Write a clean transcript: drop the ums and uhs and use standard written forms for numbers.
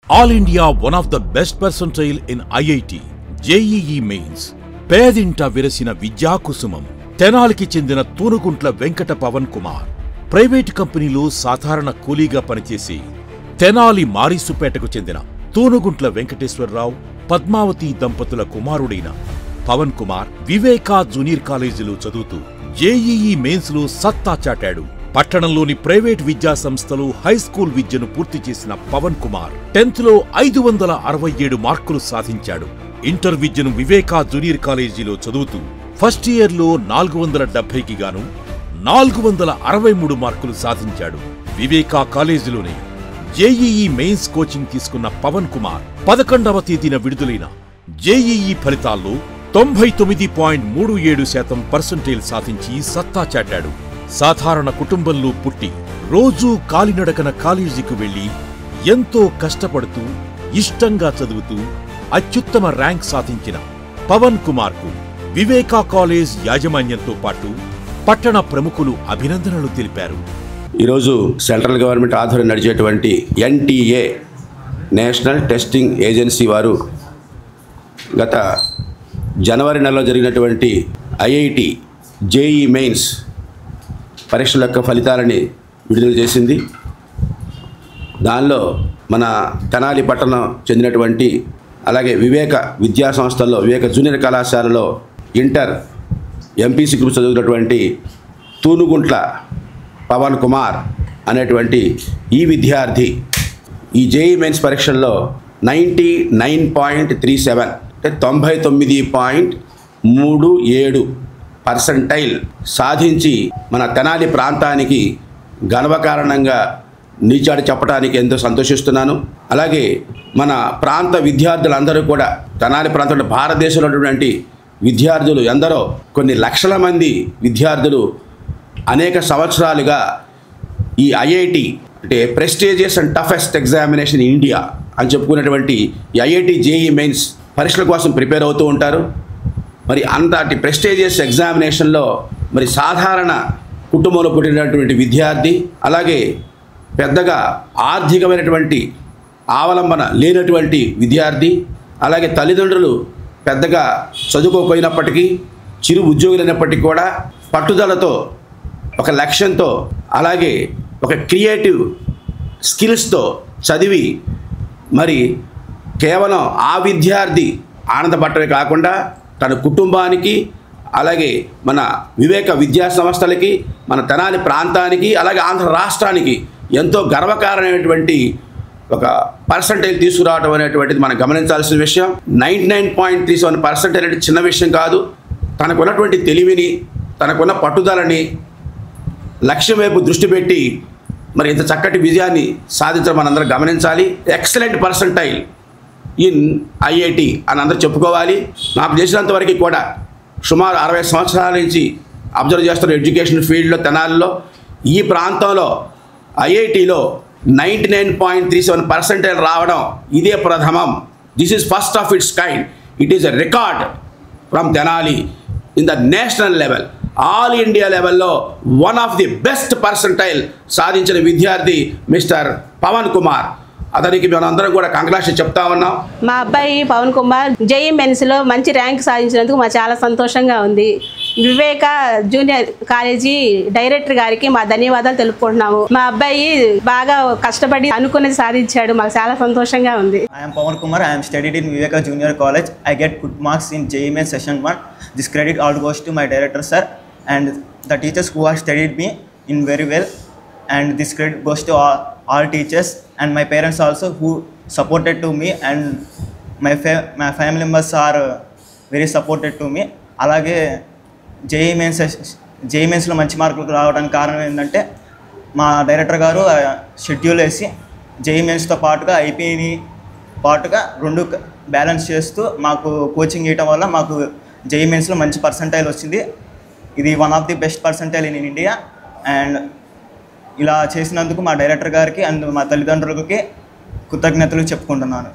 All India one of the best percentile in IIT, JEE Mains. పేదింట విరసిన విద్యాకుసుమం తెనాలికి చెందిన Thunuguntla Venkata Pawan Kumar private కంపెనీలో సాధారణ కూలీగా పనిచేసి తెనాలి మారిసుపేటకు చెందిన తూనుగుంట్ల వెంకటేశ్వరరావు పద్మావతి దంపతుల కుమారుడైన పవన్ కుమార్ వివేకా జూనియర్ కాలేజీలో చదువుతూ జేఈఈ మెయిన్స్ లో సత్తా చాటాడు. పట్టణంలోని ప్రైవేట్ విద్యా సంస్థలు హైస్కూల్ విద్యను పూర్తి చేసిన పవన్ కుమార్ 10th లో 567 మార్కులు సాధించాడు. ఇంటర్ విద్యను వివేకా జూనియర్ కాలేజీలో చదువుతూ ఫస్ట్ ఇయర్ లో 470కి గాను 463 మార్కులు సాధించాడు. వివేకా కాలేజీలోనే జేఈఈ మెయిన్స్ కోచింగ్ తీసుకున్న పవన్ కుమార్ 11వ తేదీన విడుదలైన జేఈఈ ఫలితాల్లో 99.37% పర్సెంటేజ్ సాధించి సత్తా చాటాడు. సాధారణ కుటుంబంలో పుట్టి రోజూ కాలినడకన కాలేజీకి వెళ్లి ఎంతో కష్టపడుతూ ఇష్టంగా చదువుతూ అత్యుత్తమ ర్యాంక్ సాధించిన పవన్ కుమార్ కు వివేకా కాలేజ్ యాజమాన్యంతో పాటు పట్టణ ప్రముఖులు అభినందనలు తెలిపారు. ఈరోజు సెంట్రల్ గవర్నమెంట్ ఆధ్వర్యం నడిచేటువంటి ఎన్టీఏ నేషనల్ టెస్టింగ్ ఏజెన్సీ వారు గత జనవరి నెలలో జరిగినటువంటి ఐఐటి జేఈ మెయిన్స్ పరీక్షల యొక్క ఫలితాలని విడుదల చేసింది. దానిలో మన తెనాలి పట్టణం చెందినటువంటి అలాగే వివేక విద్యా సంస్థల్లో వివేక జూనియర్ కళాశాలలో ఇంటర్ ఎంపీసీ గ్రూప్ చదువుతున్నటువంటి తూనుగుంట్ల పవన్ కుమార్ అనేటువంటి ఈ విద్యార్థి ఈ జేఈ మెయిన్స్ పరీక్షల్లో 99.37 అంటే 99.37 పర్సెంటైల్ సాధించి మన తెనాలి ప్రాంతానికి గర్వకారణంగా నిలిచాడు చెప్పడానికి ఎంతో సంతోషిస్తున్నాను. అలాగే మన ప్రాంత విద్యార్థులందరూ కూడా తెనాలి ప్రాంతంలో భారతదేశంలో ఉన్నటువంటి విద్యార్థులు ఎందరో కొన్ని లక్షల మంది విద్యార్థులు అనేక సంవత్సరాలుగా ఈ ఐఐటి అంటే prestigious and toughest examination in India అని చెప్పుకున్నటువంటి ఈ ఐఐటి జేఈ మెయిన్స్ పరీక్షల కోసం ప్రిపేర్ అవుతూ ఉంటారు. మరి అంతటి ప్రెస్టీజియస్ ఎగ్జామినేషన్లో మరి సాధారణ కుటుంబంలో పుట్టినటువంటి విద్యార్థి అలాగే పెద్దగా ఆర్థికమైనటువంటి ఆవలంబన లేనటువంటి విద్యార్థి అలాగే తల్లిదండ్రులు పెద్దగా చదువుకోకపోయినప్పటికీ చిరు ఉద్యోగులైనప్పటికీ కూడా పట్టుదలతో ఒక లక్ష్యంతో అలాగే ఒక క్రియేటివ్ స్కిల్స్తో చదివి మరి కేవలం ఆ విద్యార్థి ఆనందపడటమే కాకుండా తన కుటుంబానికి అలాగే మన వివేక విద్యా సంస్థలకి మన తెనాలి ప్రాంతానికి అలాగే ఆంధ్ర రాష్ట్రానికి ఎంతో గర్వకారణమైనటువంటి ఒక పర్సెంటేజ్ తీసుకురావడం అనేటువంటిది మనం గమనించాల్సిన విషయం. 99.37% అనేది చిన్న విషయం కాదు. తనకున్నటువంటి తెలివిని తనకున్న పట్టుదలని లక్ష్యం వైపు దృష్టి పెట్టి మరి ఇంత చక్కటి విజయాన్ని సాధించడం మనందరం గమనించాలి. ఎక్సలెంట్ పర్సెంటైల్ ఇన్ ఐఐటి అని అందరూ చెప్పుకోవాలి. నాకు చేసినంతవరకు కూడా సుమారు 60 సంవత్సరాల నుంచి అబ్జర్వ్ చేస్తున్న ఎడ్యుకేషన్ ఫీల్డ్లో తెనాలిలో ఈ ప్రాంతంలో ఐఐటిలో 99.37% రావడం ఇదే ప్రథమం. This is first of its kind. It is a record from Tenali in the national level all India లెవెల్లో one of the best percentile సాధించిన విద్యార్థి మిస్టర్ పవన్ కుమార్. అతనికి మనందరం కూడా కంగ్రాచులేషన్ చెప్తా ఉన్నాం. మా అబ్బాయి పవన్ కుమార్ జేఈ మెయిన్స్లో మంచి ర్యాంక్ సాధించినందుకు మా చాలా సంతోషంగా ఉంది. వివేక జూనియర్ కాలేజీ డైరెక్టర్ గారికి మా ధన్యవాదాలు తెలుపుకుంటున్నాము. మా అబ్బాయి బాగా కష్టపడి అనుకున్నది సాధించాడు. మాకు చాలా సంతోషంగా ఉంది. I'm Pavan Kumar. I'm studied in Viveka junior college. I get good marks in JEE mains session 1. This credit all goes to my director sir and the teachers who have studied me in very well, and this credit goes to all teachers and my parents also who supported to me, and my family members are very supported to me. అలాగే JEE మెయిన్స్లో మంచి మార్కులు రావడానికి కారణం ఏంటంటే మా director గారు schedule వేసి జేఈ మెయిన్స్తో పాటుగా ఐపీని పాటుగా రెండు బ్యాలెన్స్ చేస్తూ మాకు కోచింగ్ ఇవ్వడం వల్ల మాకు జేఈ మెయిన్స్లో మంచి పర్సెంటైల్ వచ్చింది. ఇది one of the best percentile in India. And ఇలా చేసినందుకు మా డైరెక్టర్ గారికి అండ్ మా తల్లిదండ్రులకి కృతజ్ఞతలు చెప్పుకుంటున్నాను.